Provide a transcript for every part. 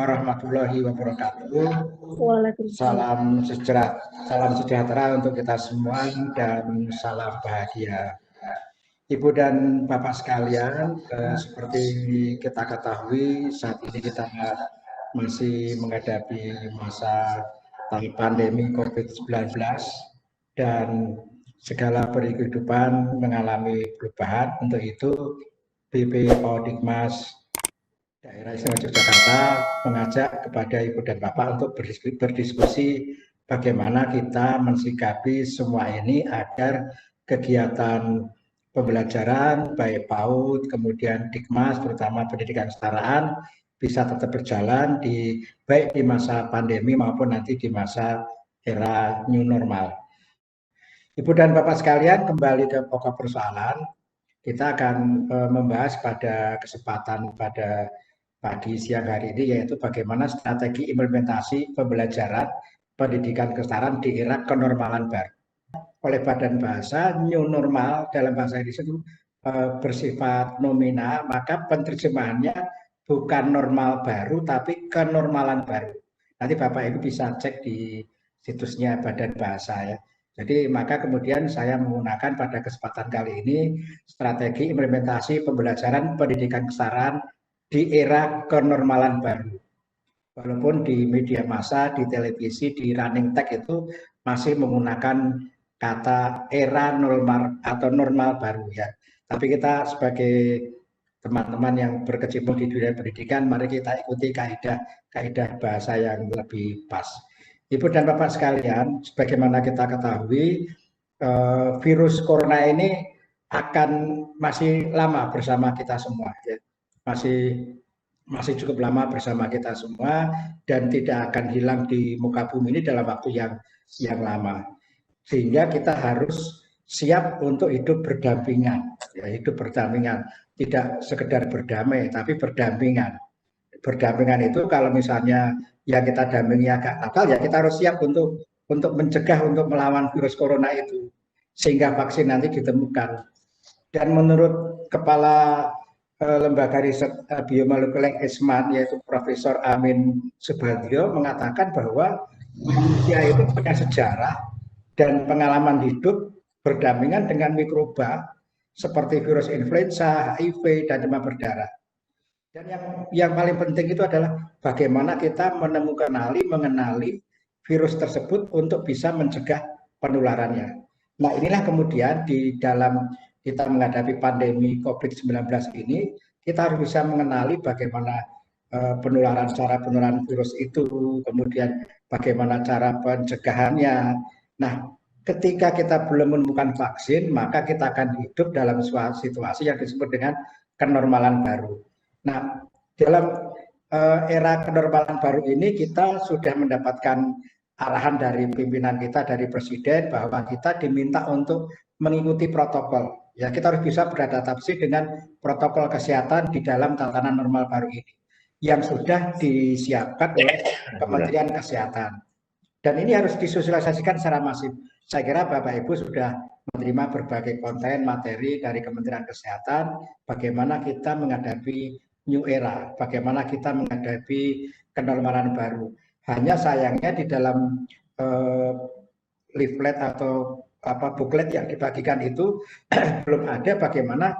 warahmatullahi wabarakatuh. Waalaikumsalam. Salam sejahtera untuk kita semua dan salam bahagia. Ibu dan Bapak sekalian, seperti kita ketahui saat ini kita masih menghadapi masa pandemi COVID-19 dan segala kehidupan mengalami perubahan. Untuk itu BP Paudikmas Daerah Istimewa Yogyakarta mengajak kepada Ibu dan Bapak untuk berdiskusi bagaimana kita mensikapi semua ini agar kegiatan pembelajaran baik PAUD kemudian Dikmas terutama pendidikan kesetaraan bisa tetap berjalan baik di masa pandemi maupun nanti di masa era new normal. Ibu dan Bapak sekalian, kembali ke pokok persoalan. Kita akan membahas pada kesempatan pada pagi siang hari ini, yaitu bagaimana strategi implementasi pembelajaran pendidikan kesetaraan di era kenormalan baru. Oleh Badan Bahasa, new normal dalam bahasa Inggris itu bersifat nominal, maka penerjemahannya bukan normal baru, tapi kenormalan baru. Nanti Bapak Ibu bisa cek di situsnya Badan Bahasa ya. Jadi maka kemudian saya menggunakan pada kesempatan kali ini strategi implementasi pembelajaran pendidikan kesetaraan di era kenormalan baru. Walaupun di media massa, di televisi, di running text itu masih menggunakan kata era normal atau normal baru ya. Tapi kita sebagai teman-teman yang berkecimpung di dunia pendidikan, mari kita ikuti kaidah bahasa yang lebih pas. Ibu dan Bapak sekalian, sebagaimana kita ketahui, virus corona ini akan masih lama bersama kita semua, ya. Masih cukup lama bersama kita semua dan tidak akan hilang di muka bumi ini dalam waktu yang lama. Sehingga kita harus siap untuk hidup berdampingan, ya, hidup berdampingan, tidak sekedar berdamai, tapi berdampingan. Berdampingan itu kalau misalnya yang kita dampingi agak nakal, ya kita harus siap untuk mencegah, untuk melawan virus corona itu sehingga vaksin nanti ditemukan. Dan menurut Kepala Lembaga Riset Biomolekuler Eijkman, yaitu Profesor Amin Subandrio, mengatakan bahwa manusia itu punya sejarah dan pengalaman hidup berdampingan dengan mikroba seperti virus influenza, HIV, dan demam berdarah. Dan yang paling penting itu adalah bagaimana kita mengenali virus tersebut untuk bisa mencegah penularannya. Nah, inilah kemudian di dalam kita menghadapi pandemi COVID-19 ini, kita harus bisa mengenali bagaimana cara penularan virus itu, kemudian bagaimana cara pencegahannya. Nah, ketika kita belum menemukan vaksin, maka kita akan hidup dalam situasi yang disebut dengan kenormalan baru. Nah, dalam era kenormalan baru ini kita sudah mendapatkan arahan dari pimpinan kita, dari Presiden, bahwa kita diminta untuk mengikuti protokol. Ya, kita harus bisa beradaptasi dengan protokol kesehatan di dalam tatanan normal baru ini yang sudah disiapkan oleh Kementerian Kesehatan. Dan ini harus disosialisasikan secara masif. Saya kira Bapak Ibu sudah menerima berbagai konten materi dari Kementerian Kesehatan, bagaimana kita menghadapi new era, bagaimana kita menghadapi kenormalan baru. Hanya sayangnya di dalam leaflet atau booklet yang dibagikan itu belum ada bagaimana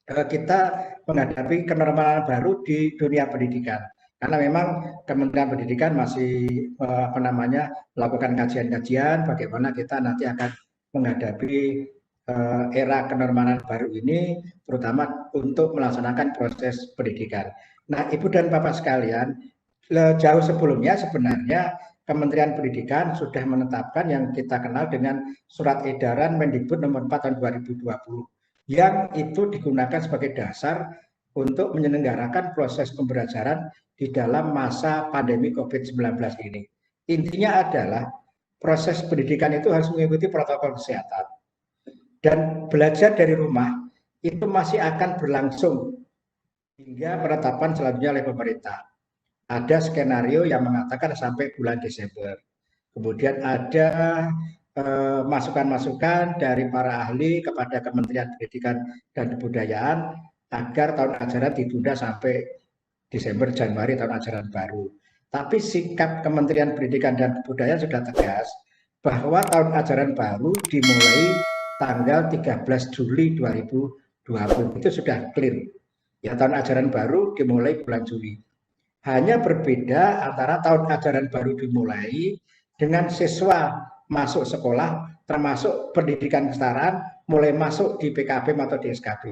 kita menghadapi kenormalan baru di dunia pendidikan. Karena memang Kementerian Pendidikan masih melakukan kajian-kajian bagaimana kita nanti akan menghadapi era kenormalan baru ini, terutama untuk melaksanakan proses pendidikan. Nah, Ibu dan Bapak sekalian, jauh sebelumnya sebenarnya Kementerian Pendidikan sudah menetapkan yang kita kenal dengan Surat Edaran Mendikbud nomor 4 tahun 2020, yang itu digunakan sebagai dasar untuk menyelenggarakan proses pembelajaran di dalam masa pandemi COVID-19 ini. Intinya adalah proses pendidikan itu harus mengikuti protokol kesehatan. Dan belajar dari rumah itu masih akan berlangsung hingga penetapan selanjutnya oleh pemerintah. Ada skenario yang mengatakan sampai bulan Desember. Kemudian ada masukan-masukan dari para ahli kepada Kementerian Pendidikan dan Kebudayaan agar tahun ajaran ditunda sampai Desember Januari tahun ajaran baru. Tapi sikap Kementerian Pendidikan dan Kebudayaan sudah tegas bahwa tahun ajaran baru dimulai tanggal 13 Juli 2020. Itu sudah clear. Ya, tahun ajaran baru dimulai bulan Juli. Hanya berbeda antara tahun ajaran baru dimulai dengan siswa masuk sekolah, termasuk pendidikan kesetaraan, mulai masuk di PKB atau di SKB.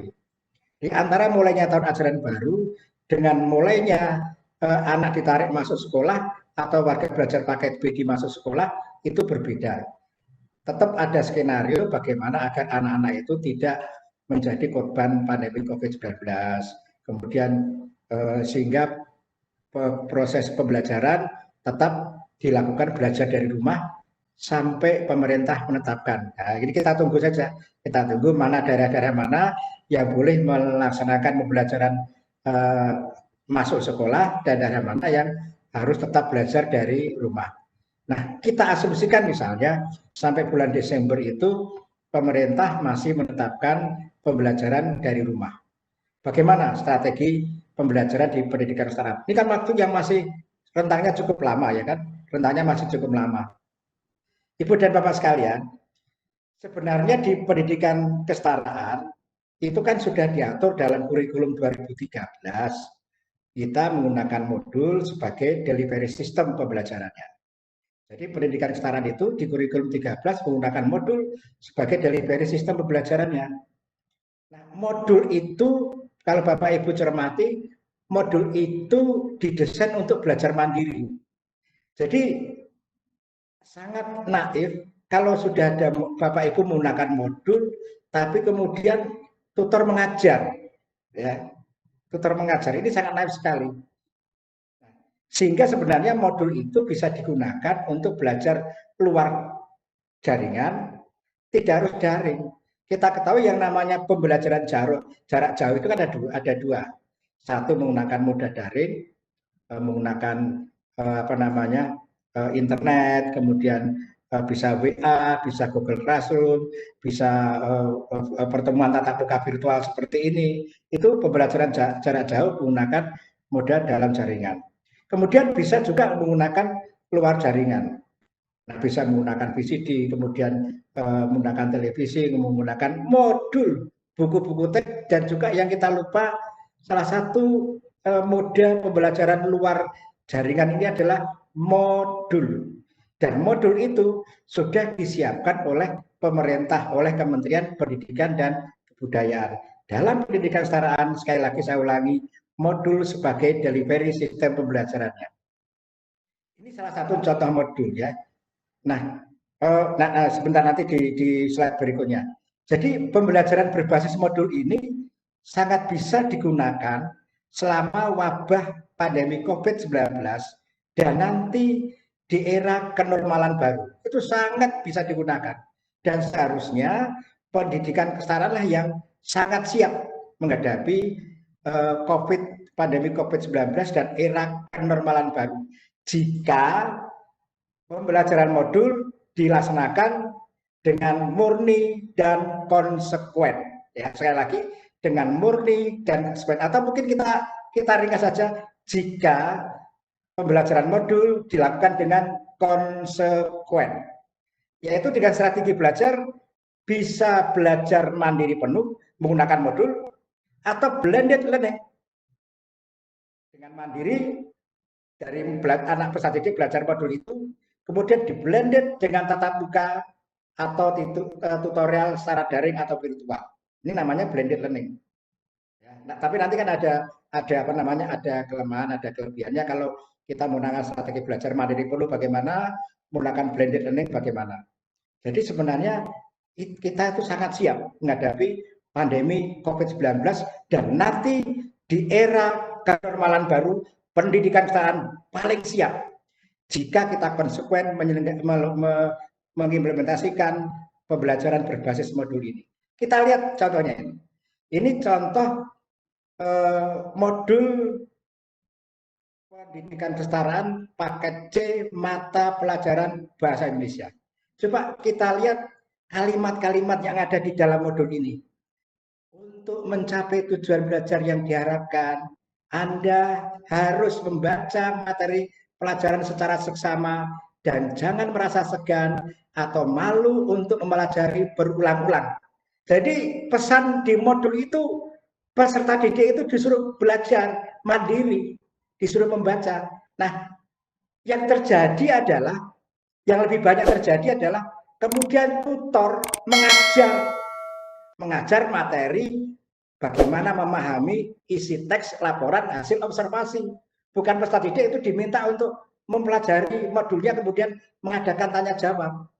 Di antara mulainya tahun ajaran baru dengan mulainya anak ditarik masuk sekolah atau warga belajar paket B masuk sekolah itu berbeda. Tetap ada skenario bagaimana agar anak-anak itu tidak menjadi korban pandemi COVID-19. Kemudian sehingga proses pembelajaran tetap dilakukan belajar dari rumah sampai pemerintah menetapkan. Nah, ini kita tunggu saja. Kita tunggu mana daerah-daerah mana yang boleh melaksanakan pembelajaran masuk sekolah dan daerah mana yang harus tetap belajar dari rumah. Nah, kita asumsikan misalnya sampai bulan Desember itu pemerintah masih menetapkan pembelajaran dari rumah. Bagaimana strategi pembelajaran di pendidikan kesetaraan? Ini kan waktu yang masih rentangnya cukup lama ya kan? Rentangnya masih cukup lama. Ibu dan Bapak sekalian, sebenarnya di pendidikan kesetaraan itu kan sudah diatur dalam kurikulum 2013. Kita menggunakan modul sebagai delivery system pembelajarannya. Jadi pendidikan kesetaraan itu di kurikulum 13 menggunakan modul sebagai delivery system pembelajarannya. Nah, modul itu kalau Bapak Ibu cermati, modul itu didesain untuk belajar mandiri. Jadi sangat naif kalau sudah ada Bapak Ibu menggunakan modul, tapi kemudian tutor mengajar, ya, tutor mengajar ini sangat naif sekali. Sehingga sebenarnya modul itu bisa digunakan untuk belajar luar jaringan, tidak harus daring. Kita ketahui yang namanya pembelajaran jarak jauh itu kan ada dua. Satu menggunakan moda daring, menggunakan internet, kemudian bisa WA, bisa Google Classroom, bisa pertemuan tatap muka virtual seperti ini. Itu pembelajaran jarak jauh menggunakan moda dalam jaringan. Kemudian bisa juga menggunakan luar jaringan. Nah, bisa menggunakan VCD, kemudian menggunakan televisi, menggunakan modul, buku-buku teks, dan juga yang kita lupa salah satu mode pembelajaran luar jaringan ini adalah modul. Dan modul itu sudah disiapkan oleh pemerintah, oleh Kementerian Pendidikan dan Kebudayaan. Dalam pendidikan kesetaraan, sekali lagi saya ulangi, modul sebagai delivery sistem pembelajarannya. Ini salah satu contoh modul ya. Nah, sebentar nanti di slide berikutnya. Jadi pembelajaran berbasis modul ini sangat bisa digunakan selama wabah pandemi COVID-19 dan nanti di era kenormalan baru. Itu sangat bisa digunakan. Dan seharusnya pendidikan kesetaraan lah yang sangat siap menghadapi pandemi COVID-19 dan era kenormalan baru. Jika pembelajaran modul dilaksanakan dengan murni dan konsekuen. Ya, sekali lagi dengan murni dan konsekuen. Atau mungkin kita ringkas saja jika pembelajaran modul dilakukan dengan konsekuen. Yaitu dengan strategi belajar bisa belajar mandiri penuh menggunakan modul atau blended learning. Dengan mandiri dari anak peserta didik belajar modul itu kemudian di blended dengan tatap muka atau tutorial secara daring atau virtual. Ini namanya blended learning. Ya, nah, tapi nanti kan ada kelemahan, ada kelebihannya kalau kita menggunakan strategi belajar mandiri penuh bagaimana, menggunakan blended learning bagaimana. Jadi sebenarnya kita itu sangat siap menghadapi pandemi COVID-19 dan nanti di era kenormalan baru pendidikan kesetaraan paling siap jika kita konsekuen mengimplementasikan pembelajaran berbasis modul ini. Kita lihat contohnya ini. Ini contoh modul pendidikan kesetaraan paket C mata pelajaran bahasa Indonesia. Coba kita lihat kalimat-kalimat yang ada di dalam modul ini. Untuk mencapai tujuan belajar yang diharapkan, Anda harus membaca materi pelajaran secara seksama dan jangan merasa segan atau malu untuk mempelajari berulang-ulang. Jadi pesan di modul itu peserta didik itu disuruh belajar mandiri, disuruh membaca. Nah, yang terjadi adalah, yang lebih banyak terjadi adalah kemudian tutor mengajar materi bagaimana memahami isi teks laporan hasil observasi. Bukan peserta didik itu diminta untuk mempelajari modulnya kemudian mengadakan tanya jawab.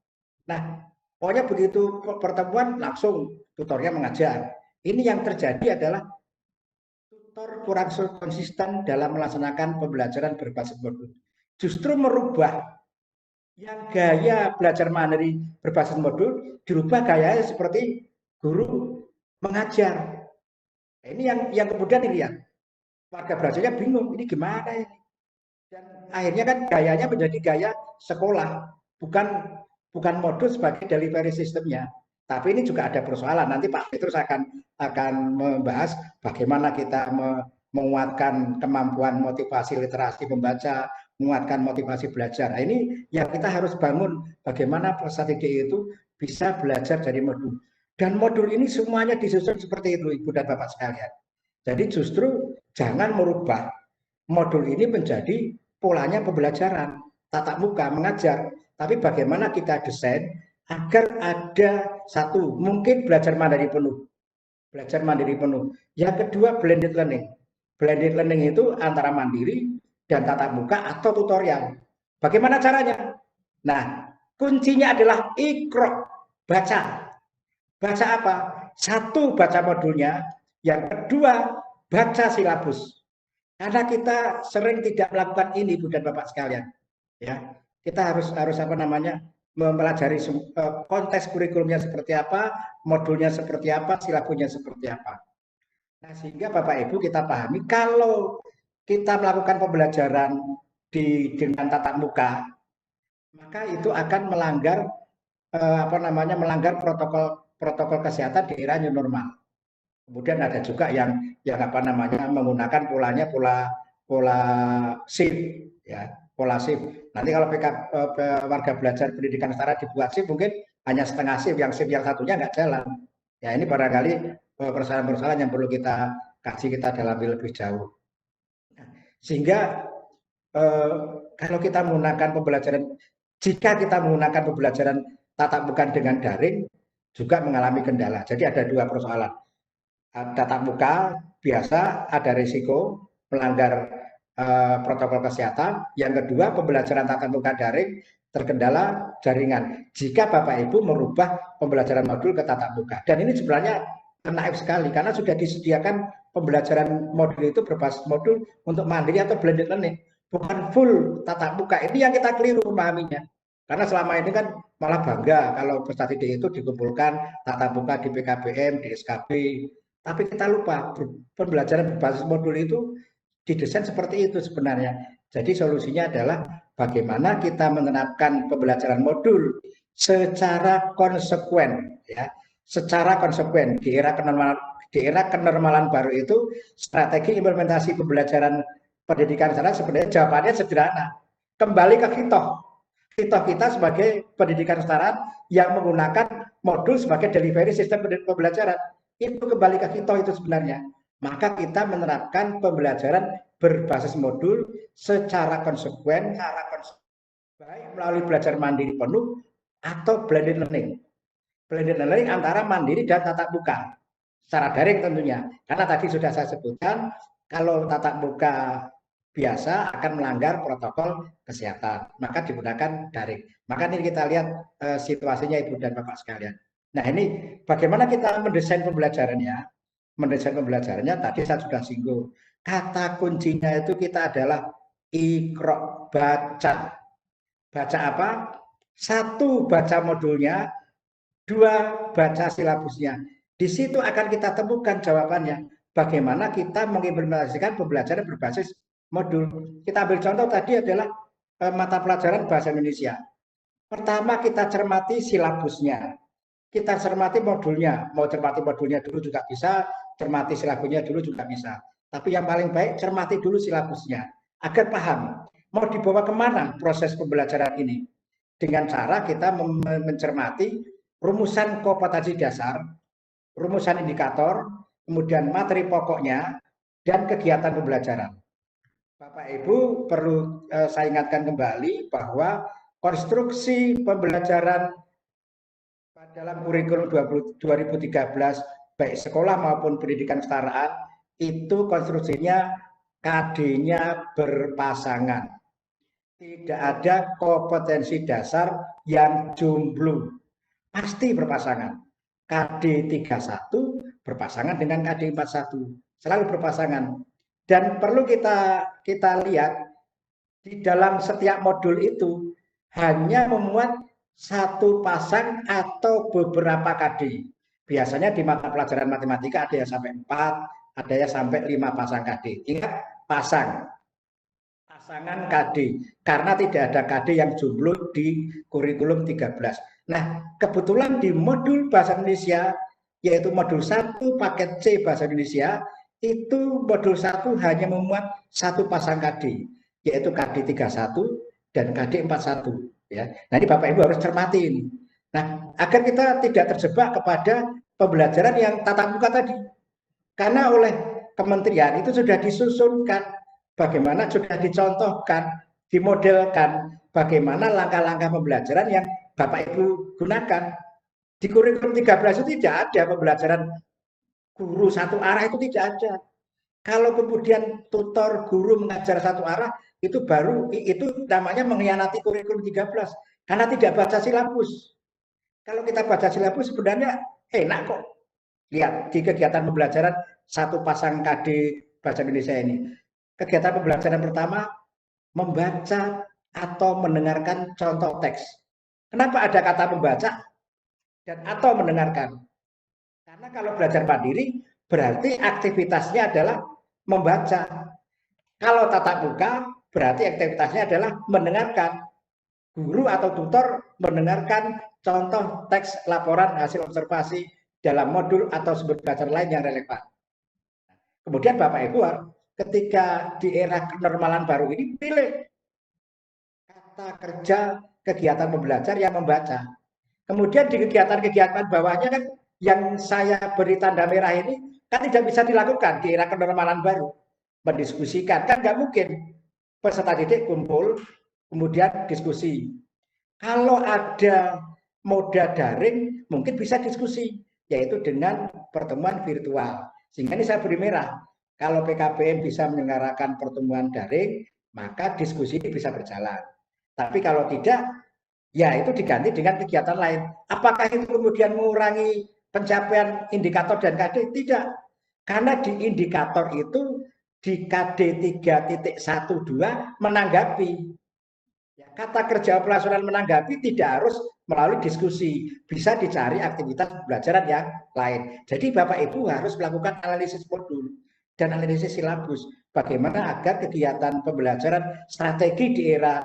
Nah, pokoknya begitu pertemuan langsung tutornya mengajar. Ini yang terjadi adalah tutor kurang konsisten dalam melaksanakan pembelajaran berbasis modul. Justru merubah yang gaya belajar mandiri berbasis modul, dirubah gayanya seperti guru mengajar. Ini yang kemudian dilihat. Warga belajarnya bingung, ini gimana ini? Dan akhirnya kan gayanya menjadi gaya sekolah, bukan modul sebagai delivery sistemnya. Tapi ini juga ada persoalan. Nanti Pak Petrus akan membahas bagaimana kita menguatkan kemampuan motivasi literasi membaca, menguatkan motivasi belajar. Nah, ini yang kita harus bangun, bagaimana peserta didik itu bisa belajar dari modul. Dan modul ini semuanya disusun seperti itu, Ibu dan Bapak sekalian. Jadi justru jangan merubah modul ini menjadi polanya pembelajaran, tatap muka, mengajar. Tapi bagaimana kita desain agar ada satu, mungkin belajar mandiri penuh. Belajar mandiri penuh. Yang kedua, blended learning. Blended learning itu antara mandiri dan tatap muka atau tutorial. Bagaimana caranya? Nah, kuncinya adalah ikro, baca. Baca apa? Satu, baca modulnya. Yang kedua, baca silabus. Karena kita sering tidak melakukan ini, Bu dan Bapak sekalian. Ya, kita harus apa namanya mempelajari konteks kurikulumnya seperti apa, modulnya seperti apa, silabusnya seperti apa. Nah, sehingga Bapak Ibu kita pahami kalau kita melakukan pembelajaran dengan tatap muka, maka itu akan melanggar melanggar protokol kesehatan di era new normal. Kemudian ada juga yang menggunakan pola shift, ya, pola shift. Nanti kalau warga belajar pendidikan setara dibuat shift mungkin hanya setengah shift, yang shift yang satunya nggak jalan. Ya, ini barangkali persoalan-persoalan yang perlu kita kaji, kita dalami lebih jauh. Sehingga kalau kita menggunakan pembelajaran, jika kita menggunakan pembelajaran tatap muka dengan daring, juga mengalami kendala. Jadi ada dua persoalan. Tatap muka biasa ada risiko melanggar protokol kesehatan. Yang kedua, pembelajaran tatap muka daring terkendala jaringan. Jika Bapak Ibu merubah pembelajaran modul ke tatap muka, dan ini sebenarnya naif sekali karena sudah disediakan pembelajaran modul itu berbasis modul untuk mandiri atau blended learning, bukan full tatap muka. Ini yang kita keliru memahaminya. Karena selama ini kan malah bangga kalau peserta didik itu dikumpulkan tatap muka di PKBM, di SKB. Tapi kita lupa pembelajaran berbasis modul itu didesain seperti itu sebenarnya. Jadi solusinya adalah bagaimana kita menerapkan pembelajaran modul secara konsekuen, ya, secara konsekuen di era kenormalan baru itu. Strategi implementasi pembelajaran pendidikan sana sebenarnya jawabannya sederhana, kembali ke hitoh kita sebagai pendidikan setara yang menggunakan modul sebagai delivery sistem pembelajaran. Itu kembali ke hitoh itu sebenarnya. Maka kita menerapkan pembelajaran berbasis modul secara konsekuen, baik melalui belajar mandiri penuh atau blended learning. Blended learning antara mandiri dan tatap muka. Secara daring tentunya. Karena tadi sudah saya sebutkan, kalau tatap muka biasa akan melanggar protokol kesehatan, maka digunakan daring. Maka ini kita lihat situasinya Ibu dan Bapak sekalian. Nah, ini bagaimana kita mendesain pembelajarannya? Mendesain pembelajarannya tadi saya sudah singgung. Kata kuncinya itu kita adalah ikro, baca. Baca apa? Satu, baca modulnya. Dua, baca silabusnya. Di situ akan kita temukan jawabannya. Bagaimana kita mengimplementasikan pembelajaran berbasis modul. Kita ambil contoh tadi adalah mata pelajaran bahasa Indonesia. Pertama kita cermati silabusnya. Kita cermati modulnya. Mau cermati modulnya dulu juga bisa, cermati silabusnya dulu juga bisa. Tapi yang paling baik cermati dulu silabusnya agar paham mau dibawa kemana proses pembelajaran ini. Dengan cara kita mencermati rumusan kompetensi dasar, rumusan indikator, kemudian materi pokoknya, dan kegiatan pembelajaran. Bapak Ibu perlu saya ingatkan kembali bahwa konstruksi pembelajaran dalam kurikulum 2013 baik sekolah maupun pendidikan kesetaraan itu konstruksinya KD-nya berpasangan. Tidak ada kompetensi dasar yang jomblo. Pasti berpasangan. KD 31 berpasangan dengan KD 41. Selalu berpasangan. Dan perlu kita lihat di dalam setiap modul itu hanya memuat satu pasang atau beberapa KD. Biasanya di mata pelajaran matematika ada yang sampai 4, ada yang sampai 5 pasang KD. Ingat, pasang. Pasangan KD. Karena tidak ada KD yang jomblo di kurikulum 13. Nah, kebetulan di modul Bahasa Indonesia, yaitu modul 1 paket C Bahasa Indonesia, itu modul 1 hanya memuat satu pasang KD, yaitu KD 31 dan KD 41. Ya. Nah, ini Bapak Ibu harus cermatin. Nah, agar kita tidak terjebak kepada pembelajaran yang tatap muka tadi. Karena oleh kementerian itu sudah disusunkan, bagaimana sudah dicontohkan, dimodelkan, bagaimana langkah-langkah pembelajaran yang Bapak Ibu gunakan. Di kurikulum 13 itu tidak ada pembelajaran guru satu arah, itu tidak ada. Kalau kemudian tutor guru mengajar satu arah, itu baru itu namanya mengkhianati kurikulum 13 karena tidak baca silabus. Kalau kita baca silabus sebenarnya enak kok. Lihat di kegiatan pembelajaran satu pasang KD Bahasa Indonesia ini. Kegiatan pembelajaran pertama membaca atau mendengarkan contoh teks. Kenapa ada kata membaca dan atau mendengarkan? Karena kalau belajar mandiri berarti aktivitasnya adalah membaca. Kalau tatap muka berarti aktivitasnya adalah mendengarkan. Guru atau tutor mendengarkan contoh teks laporan hasil observasi dalam modul atau sumber belajar lain yang relevan. Kemudian Bapak Ibu ketika di era kenormalan baru ini pilih kata kerja kegiatan pembelajar yang membaca. Kemudian di kegiatan-kegiatan bawahnya kan yang saya beri tanda merah ini kan tidak bisa dilakukan di era kenormalan baru. Mendiskusikan kan nggak mungkin peserta didik kumpul kemudian diskusi. Kalau ada moda daring mungkin bisa diskusi yaitu dengan pertemuan virtual. Sehingga ini saya beri merah. Kalau PKBM bisa menyelenggarakan pertemuan daring, maka diskusi ini bisa berjalan. Tapi kalau tidak, ya itu diganti dengan kegiatan lain. Apakah itu kemudian mengurangi pencapaian indikator dan KD? Tidak. Karena di indikator itu di KD 3.12 menanggapi. Kata kerja pelajaran menanggapi tidak harus melalui diskusi, bisa dicari aktivitas pembelajaran yang lain. Jadi Bapak Ibu harus melakukan analisis modul dan analisis silabus. Bagaimana agar kegiatan pembelajaran strategi di era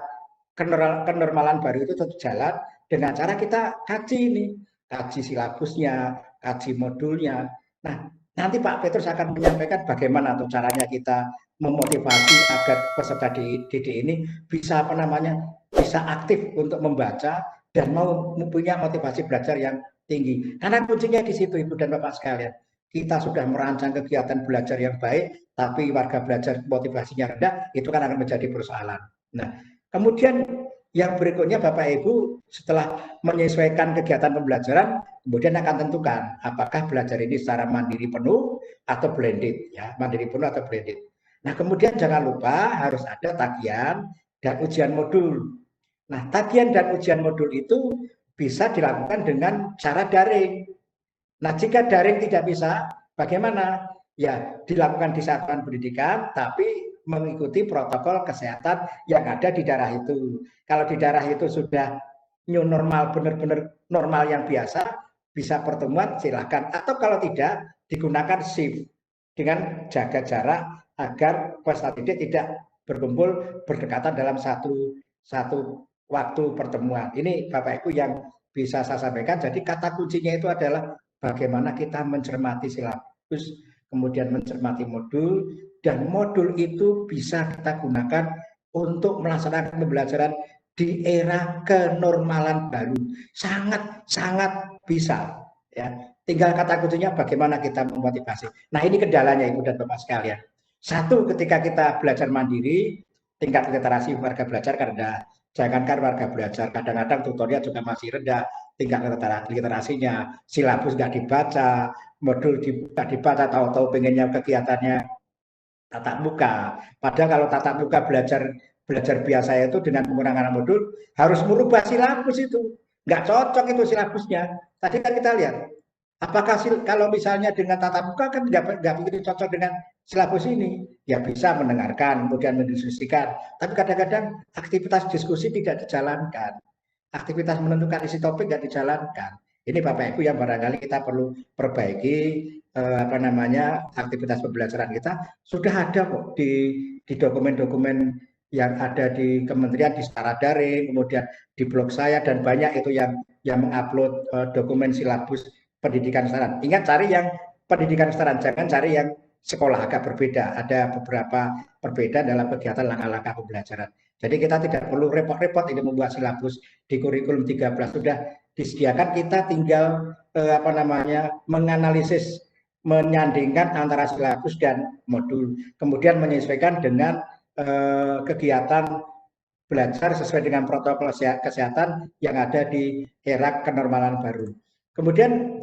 kenormalan baru itu tetap jalan dengan cara kita kaji ini, kaji silabusnya, kaji modulnya. Nah, nanti Pak Petrus akan menyampaikan bagaimana tuh caranya kita memotivasi agar peserta didik ini bisa bisa aktif untuk membaca dan mau mempunyai motivasi belajar yang tinggi. Karena kuncinya di situ Ibu dan Bapak sekalian. Kita sudah merancang kegiatan belajar yang baik, tapi warga belajar motivasinya rendah, itu kan akan menjadi persoalan. Nah, kemudian yang berikutnya Bapak Ibu setelah menyesuaikan kegiatan pembelajaran, kemudian akan tentukan apakah belajar ini secara mandiri penuh atau blended, ya, mandiri penuh atau blended. Nah, kemudian jangan lupa harus ada tagihan dan ujian modul. Nah, tagihan dan ujian modul itu bisa dilakukan dengan cara daring. Nah, jika daring tidak bisa, bagaimana? Ya, dilakukan di satuan pendidikan, tapi mengikuti protokol kesehatan yang ada di daerah itu. Kalau di daerah itu sudah new normal, benar-benar normal yang biasa, bisa pertemuan silahkan. Atau kalau tidak, digunakan shift dengan jaga jarak agar peserta didik tidak berkumpul berdekatan dalam satu waktu pertemuan. Ini Bapak Ibu yang bisa saya sampaikan. Jadi kata kuncinya itu adalah bagaimana kita mencermati silabus, kemudian mencermati modul, dan modul itu bisa kita gunakan untuk melaksanakan pembelajaran di era kenormalan baru. Sangat bisa. Ya. Tinggal kata kuncinya bagaimana kita memotivasi. Nah, ini kendalanya Ibu dan Bapak sekalian. Satu, ketika kita belajar mandiri, tingkat literasi warga belajar kan rendah. Jangankan warga belajar, kadang-kadang tutorial juga masih rendah tingkat literasinya, silabus nggak dibaca, modul nggak dibaca, tahu-tahu pengennya kegiatannya tatap muka. Padahal kalau tatap muka belajar biasa itu dengan menggunakan modul harus merubah silabus itu. Nggak cocok itu silabusnya. Tadi kan kita lihat, apakah kalau misalnya dengan tatap muka kan nggak begitu cocok dengan silabus ini. Ya bisa mendengarkan, kemudian mendiskusikan. Tapi kadang-kadang aktivitas diskusi tidak dijalankan. Aktivitas menentukan isi topik nggak dijalankan. Ini Bapak Ibu yang barangkali kita perlu perbaiki aktivitas pembelajaran kita sudah ada kok di dokumen-dokumen yang ada di kementerian, di secara daring, kemudian di blog saya, dan banyak itu yang mengupload dokumen silabus pendidikan STARAN. Ingat, cari yang pendidikan STARAN, jangan cari yang sekolah, agak berbeda. Ada beberapa perbedaan dalam kegiatan langkah-langkah pembelajaran. Jadi kita tidak perlu repot-repot ini membuat silabus di kurikulum 13, sudah disediakan, kita tinggal menganalisis, menyandingkan antara silabus dan modul, kemudian menyesuaikan dengan kegiatan belajar sesuai dengan protokol kesehatan yang ada di era kenormalan baru. Kemudian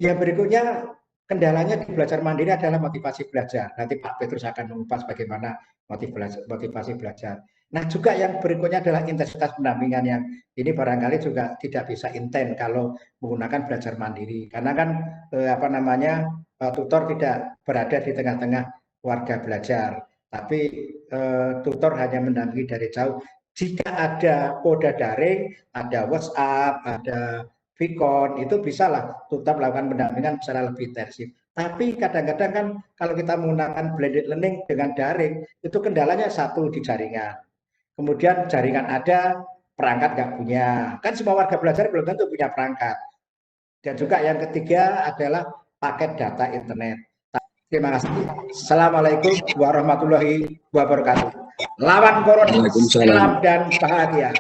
yang berikutnya, kendalanya di belajar mandiri adalah motivasi belajar. Nanti Pak Petrus akan mengupas bagaimana motivasi belajar. Nah, juga yang berikutnya adalah intensitas pendampingan, yang ini barangkali juga tidak bisa intens kalau menggunakan belajar mandiri. Karena kan tutor tidak berada di tengah-tengah warga belajar, tapi tutor hanya mendampingi dari jauh. Jika ada moda daring, ada WhatsApp, ada Vicon, itu bisalah tutor melakukan pendampingan secara lebih intensif. Tapi kadang-kadang kan kalau kita menggunakan blended learning dengan daring, itu kendalanya satu, di jaringan. Kemudian jaringan ada, perangkat nggak punya. Kan semua warga belajar belum tentu punya perangkat. Dan juga yang ketiga adalah paket data internet. Terima kasih. Assalamualaikum warahmatullahi wabarakatuh. Lawan corona, salam dan bahagia.